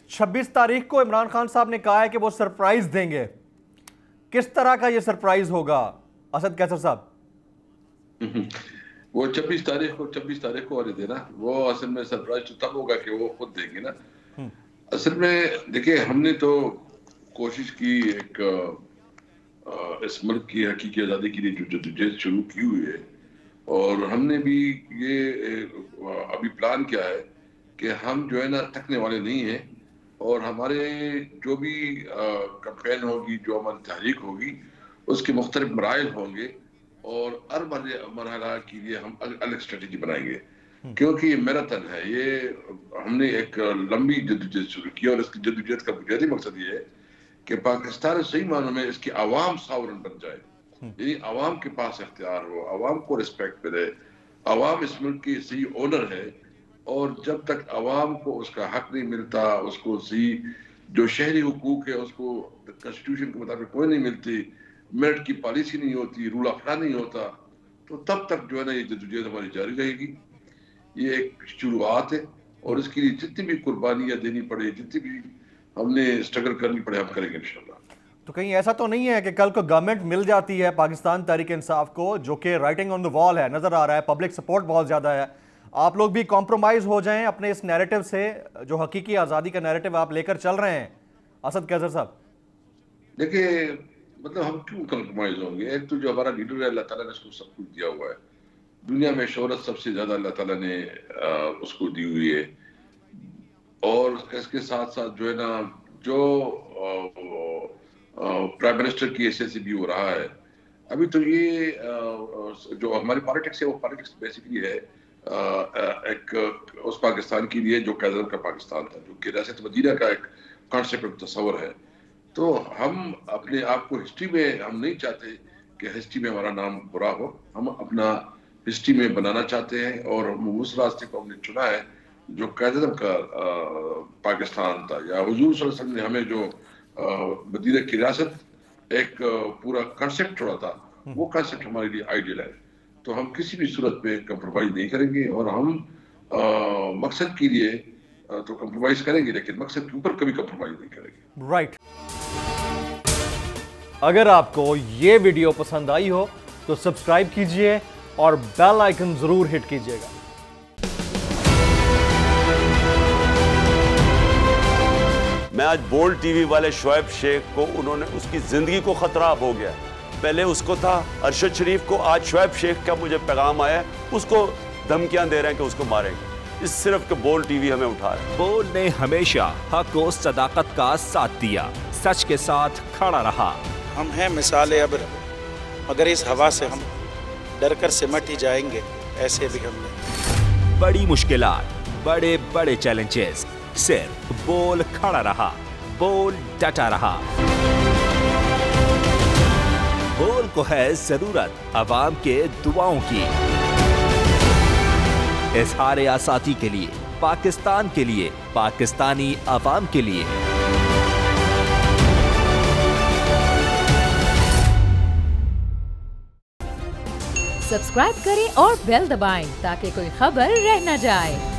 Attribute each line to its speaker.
Speaker 1: 26 तारीख को इमरान खान साहब ने कहा है कि वो सरप्राइज देंगे। किस तरह का ये सरप्राइज होगा असद कैसर साहब?
Speaker 2: वो 26 तारीख को वाले देना, वो असल में सरप्राइज तो तब होगा कि वो खुद देंगे ना। असल में देखिए, हमने तो कोशिश की एक इस मुल्क की हकीकी आज़ादी के लिए जो जद्दोजहद शुरू की हुई है, और हमने भी ये अभी प्लान किया है कि हम जो है ना थकने वाले नहीं हैं, और हमारे जो भी कैंपेन होगी, जो हमारी तहरीक होगी, उसके मुख्तलिफ मराइल होंगे, और हर मरहला के लिए हम अलग स्ट्रेटजी बनाएंगे, क्योंकि ये मैराथन है। ये हमने एक लंबी जद्दोजहद शुरू की, और इसकी जद्दोजहद का बुनियादी मकसद ये है कि पाकिस्तान सही मानों में इसकी आवाम सावरन बन जाए, यानी आवाम के पास इख्तियार हो, आवाम को रिस्पेक्ट मिले, आवाम इस मुल्क की सही ओनर है। और जब तक आवाम को उसका हक नहीं मिलता, उसको सही जो शहरी हुकूक है उसको कॉन्स्टिट्यूशन के मुताबिक कोई नहीं मिलती, मेरिट की पॉलिसी नहीं होती, रूल ऑफ लॉ नहीं होता, तो तब तक जो है ना ये जद्दोजहद हमारी जारी रहेगी। ये एक शुरुआत है, और इसके लिए जितनी भी कुर्बानियां देनी पड़े, जितनी भी हमने स्ट्रगल करनी पड़े, हम करेंगे इंशाल्लाह।
Speaker 1: तो कहीं ऐसा तो नहीं है कि कल को गवर्नमेंट मिल जाती है पाकिस्तान तहरीक इंसाफ को, जो कि राइटिंग ऑन द वॉल है, नजर आ रहा है, पब्लिक सपोर्ट बहुत ज्यादा है, आप लोग भी कॉम्प्रोमाइज हो जाएं अपने इस नैरेटिव से, जो हकीकी आज़ादी का नैरेटिव आप लेकर चल रहे हैं असद कैसर साहब?
Speaker 2: देखिए, मतलब हम क्यों कॉम्प्रोमाइज होंगे? एक तो जो हमारा लीडर है, अल्लाह ताला ने उसको सब कुछ दिया हुआ है, दुनिया में शोहरत सबसे ज्यादा अल्लाह ताला ने उसको दी हुई है, और इसके साथ साथ जो है ना, जो प्राइम मिनिस्टर की हैसियत से भी हो रहा है अभी, तो ये जो हमारी पॉलिटिक्स है, वो पॉलिटिक्स बेसिकली है एक उस पाकिस्तान के लिए जो कायदे का पाकिस्तान था, जो कि रियासत मदीना का एक कॉन्सेप्ट तस्वर है। तो हम अपने आप को हिस्ट्री में, हम नहीं चाहते कि हिस्ट्री में हमारा नाम बुरा हो, हम अपना हिस्ट्री में बनाना चाहते हैं, और हम उस रास्ते को हमने चुना है जो कायदे का पाकिस्तान था, या हुजूर सल्लल्लाहु अलैहि वसल्लम ने हमें जो मदीना की रियासत एक पूरा कॉन्सेप्ट छोड़ा था, वो कॉन्सेप्ट हमारे लिए आइडियल है। तो हम किसी भी सूरत पे कंप्रोमाइज नहीं करेंगे, और हम मकसद के लिए तो कंप्रोमाइज करेंगे, लेकिन मकसद के ऊपर कभी कंप्रोमाइज नहीं करेंगे।
Speaker 1: राइट। अगर आपको ये वीडियो पसंद आई हो तो सब्सक्राइब कीजिए और बेल आइकन जरूर हिट कीजिएगा।
Speaker 3: मैं आज बोल्ड टीवी वाले शोएब शेख को, उन्होंने उसकी जिंदगी को खतरा हो गया, पहले उसको था अरशद शरीफ को, आज शोएब शेख का मुझे पैगाम आया, उसको धमकियां दे रहे हैं कि उसको मारेंगे। इस सिर्फ के बोल्ड टीवी हमें उठा रहा है।
Speaker 4: बोल्ड ने हमेशा हक और सदाकत का साथ दिया, सच के साथ खड़ा रहा।
Speaker 5: हम हैं मिसाल अब्र, मगर इस हवा से हम डर कर सिमट ही जाएंगे, ऐसे भी हमने
Speaker 4: बड़ी मुश्किलात, बड़े बड़े चैलेंजेस, सिर्फ बोल खड़ा रहा, बोल डटा रहा। बोल को है जरूरत अवाम के दुआओं की। इज़हार आज़ादी के लिए, पाकिस्तान के लिए, पाकिस्तानी अवाम के लिए।
Speaker 6: सब्सक्राइब करें और बेल दबाएं ताकि कोई खबर रह न जाए।